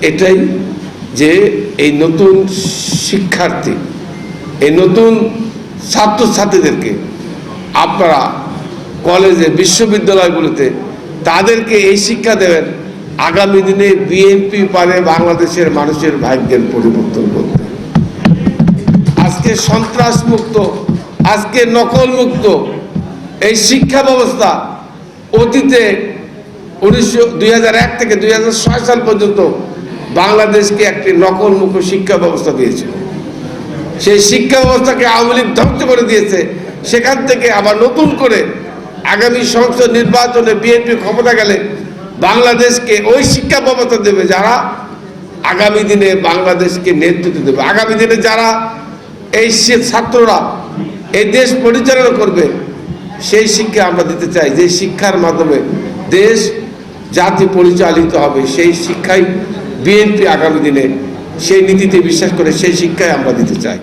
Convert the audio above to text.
এটাই যে এই নতুন শিক্ষার্থী, এই নতুন ছাত্রছাত্রীদেরকে আপনারা কলেজে, বিশ্ববিদ্যালয়গুলোতে তাদেরকে এই শিক্ষা দেবেন, আগামী দিনে বিএনপি পারে বাংলাদেশের মানুষের ভাগ্যের পরিবর্তন করতে। আজকে সন্ত্রাস মুক্ত, আজকে নকল মুক্ত এই শিক্ষা ব্যবস্থা অতীতে 2001 থেকে 2006 সাল পর্যন্ত বাংলাদেশকে একটি নকল মুক্ত শিক্ষা ব্যবস্থা দিয়েছিল। সেই শিক্ষা ব্যবস্থাকে আওয়ামী লীগ ধ্বংস করে দিয়েছে। সেখান থেকে আবার নতুন করে আগামী সংসদ নির্বাচনে বিএনপি ক্ষমতা গেলে বাংলাদেশকে ওই শিক্ষা ব্যবস্থা দেবে যারা আগামী দিনে বাংলাদেশকে নেতৃত্ব দেবে। আগামী দিনে যারা এই ছাত্ররা এই দেশ পরিচালনা করবে সেই শিক্ষা আমরা দিতে চাই, যে শিক্ষার মাধ্যমে দেশ জাতি পরিচালিত হবে। সেই শিক্ষাই বিএনপি আগামী দিনে সেই নীতিতে বিশ্বাস করে সেই শিক্ষাই আমরা দিতে চাই।